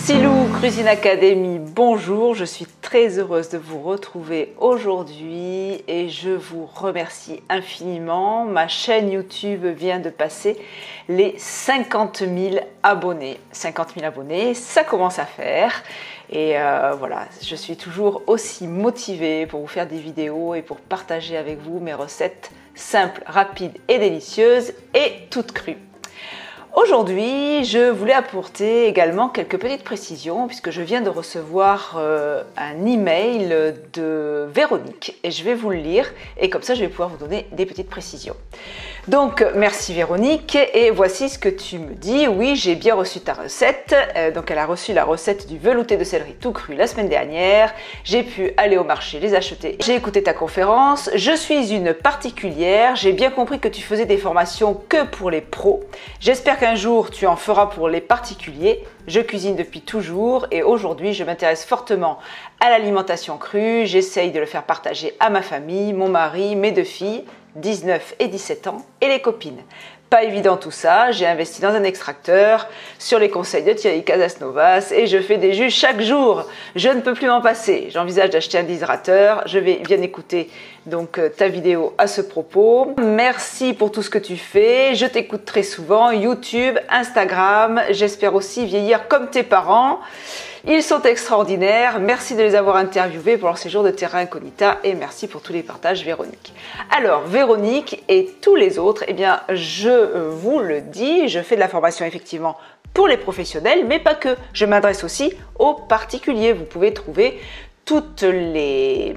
Silou Cuisine Academy, bonjour, je suis très heureuse de vous retrouver aujourd'hui et je vous remercie infiniment. Ma chaîne YouTube vient de passer les 50 000 abonnés. 50 000 abonnés, ça commence à faire et voilà, je suis toujours aussi motivée pour vous faire des vidéos et pour partager avec vous mes recettes simples, rapides et délicieuses et toutes crues. Aujourd'hui, je voulais apporter également quelques petites précisions puisque je viens de recevoir un email de Véronique et je vais vous le lire et comme ça je vais pouvoir vous donner des petites précisions. Donc merci Véronique et voici ce que tu me dis. Oui, j'ai bien reçu ta recette. Donc elle a reçu la recette du velouté de céleri tout cru la semaine dernière. J'ai pu aller au marché les acheter. J'ai écouté ta conférence. Je suis une particulière. J'ai bien compris que tu faisais des formations que pour les pros. J'espère qu'un jour tu en feras pour les particuliers. Je cuisine depuis toujours et aujourd'hui je m'intéresse fortement à l'alimentation crue. J'essaye de le faire partager à ma famille, mon mari, mes deux filles, 19 et 17 ans, et les copines. Pas évident tout ça, j'ai investi dans un extracteur sur les conseils de Thierry Casasnovas et je fais des jus chaque jour. Je ne peux plus m'en passer. J'envisage d'acheter un déshydrateur. Je vais bien écouter donc ta vidéo à ce propos. Merci pour tout ce que tu fais. Je t'écoute très souvent. YouTube, Instagram. J'espère aussi vieillir comme tes parents. Ils sont extraordinaires. Merci de les avoir interviewés pour leur séjour de Terra Incognita et merci pour tous les partages, Véronique. Alors, Véronique et tous les autres, eh bien, je vous le dis, je fais de la formation effectivement pour les professionnels, mais pas que. Je m'adresse aussi aux particuliers. Vous pouvez trouver toutes les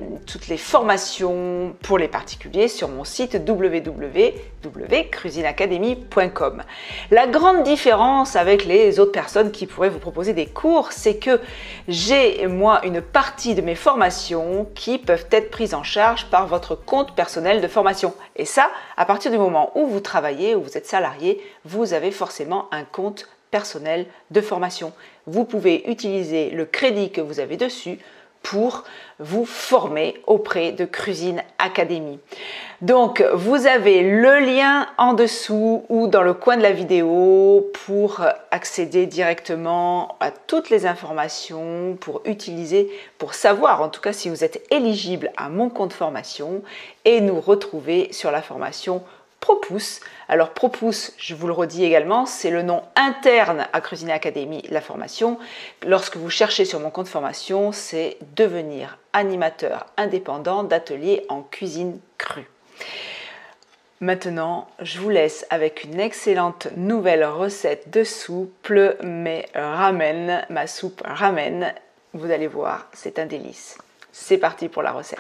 formations pour les particuliers sur mon site www.cuisineacademy.com. La grande différence avec les autres personnes qui pourraient vous proposer des cours, c'est que j'ai moi une partie de mes formations qui peuvent être prises en charge par votre compte personnel de formation. Et ça, à partir du moment où vous travaillez, où vous êtes salarié, vous avez forcément un compte personnel de formation. Vous pouvez utiliser le crédit que vous avez dessus pour vous former auprès de Cuisine Academy. Donc, vous avez le lien en dessous ou dans le coin de la vidéo pour accéder directement à toutes les informations, pour utiliser, pour savoir en tout cas si vous êtes éligible à mon compte formation et nous retrouver sur la formation ProPousse. Alors ProPousse, je vous le redis également, c'est le nom interne à Cuisine Academy, la formation. Lorsque vous cherchez sur mon compte formation, c'est devenir animateur indépendant d'ateliers en cuisine crue. Maintenant, je vous laisse avec une excellente nouvelle recette de soupe, mais ramen, ma soupe ramen. Vous allez voir, c'est un délice. C'est parti pour la recette.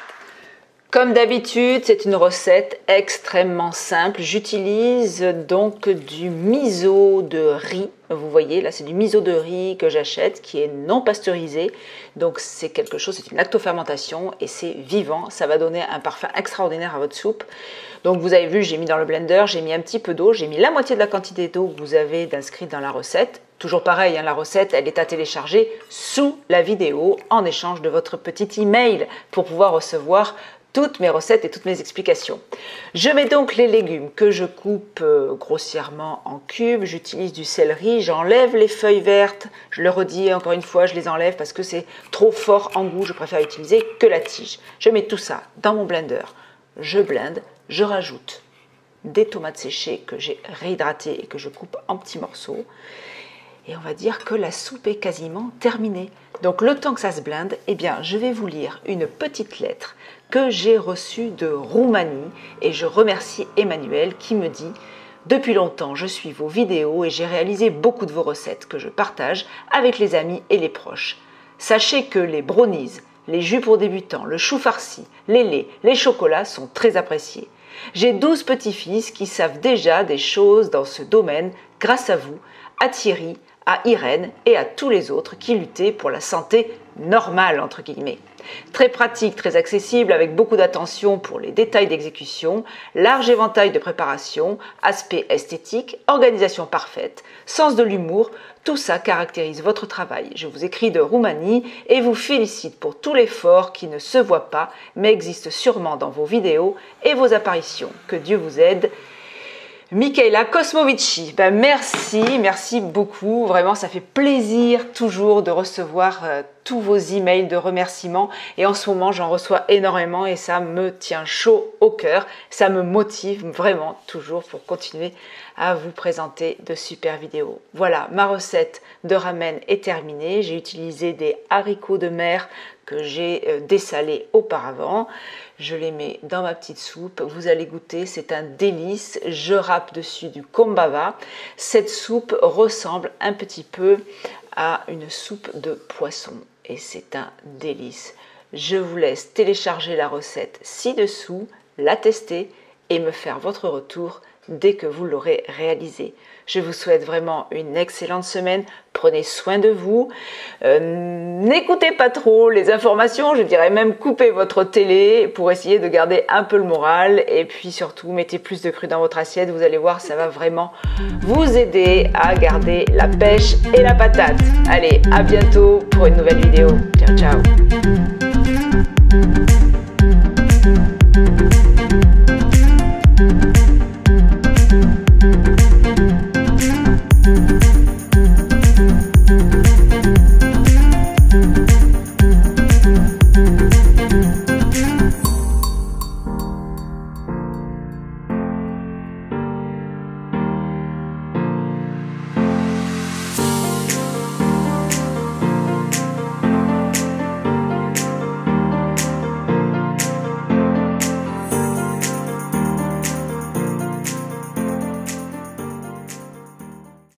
Comme d'habitude, c'est une recette extrêmement simple. J'utilise donc du miso de riz. Vous voyez, là, c'est du miso de riz que j'achète qui est non pasteurisé. Donc, c'est quelque chose, c'est une lactofermentation et c'est vivant. Ça va donner un parfum extraordinaire à votre soupe. Donc, vous avez vu, j'ai mis dans le blender, j'ai mis un petit peu d'eau. J'ai mis la moitié de la quantité d'eau que vous avez d'inscrite dans la recette. Toujours pareil, hein, la recette, elle est à télécharger sous la vidéo en échange de votre petit email pour pouvoir recevoir toutes mes recettes et toutes mes explications. Je mets donc les légumes que je coupe grossièrement en cubes. J'utilise du céleri, j'enlève les feuilles vertes. Je le redis encore une fois, je les enlève parce que c'est trop fort en goût. Je préfère utiliser que la tige. Je mets tout ça dans mon blender. Je blende, je rajoute des tomates séchées que j'ai réhydratées et que je coupe en petits morceaux. Et on va dire que la soupe est quasiment terminée. Donc le temps que ça se blinde, eh bien, je vais vous lire une petite lettre que j'ai reçue de Roumanie et je remercie Emmanuel qui me dit « Depuis longtemps, je suis vos vidéos et j'ai réalisé beaucoup de vos recettes que je partage avec les amis et les proches. Sachez que les brownies, les jus pour débutants, le chou farci, les laits, les chocolats sont très appréciés. J'ai 12 petits-fils qui savent déjà des choses dans ce domaine grâce à vous, à Thierry, à Irène et à tous les autres qui luttaient pour la santé normale, entre guillemets. Très pratique, très accessible, avec beaucoup d'attention pour les détails d'exécution, large éventail de préparation, aspect esthétique, organisation parfaite, sens de l'humour, tout ça caractérise votre travail. Je vous écris de Roumanie et vous félicite pour tout l'effort qui ne se voit pas, mais existe sûrement dans vos vidéos et vos apparitions. Que Dieu vous aide. Michaela Kosmovici, ben merci beaucoup, vraiment ça fait plaisir toujours de recevoir tous vos emails de remerciements et en ce moment j'en reçois énormément et ça me tient chaud au cœur, ça me motive vraiment toujours pour continuer à vous présenter de super vidéos. Voilà, ma recette de ramen est terminée, j'ai utilisé des haricots de mer que j'ai dessalés auparavant. Je les mets dans ma petite soupe, vous allez goûter, c'est un délice. Je râpe dessus du kombava. Cette soupe ressemble un petit peu à une soupe de poisson et c'est un délice. Je vous laisse télécharger la recette ci-dessous, la tester et me faire votre retour dès que vous l'aurez réalisé. Je vous souhaite vraiment une excellente semaine. Prenez soin de vous. N'écoutez pas trop les informations. Je dirais même coupez votre télé pour essayer de garder un peu le moral. Et puis surtout, mettez plus de cru dans votre assiette. Vous allez voir, ça va vraiment vous aider à garder la pêche et la patate. Allez, à bientôt pour une nouvelle vidéo. Ciao, ciao.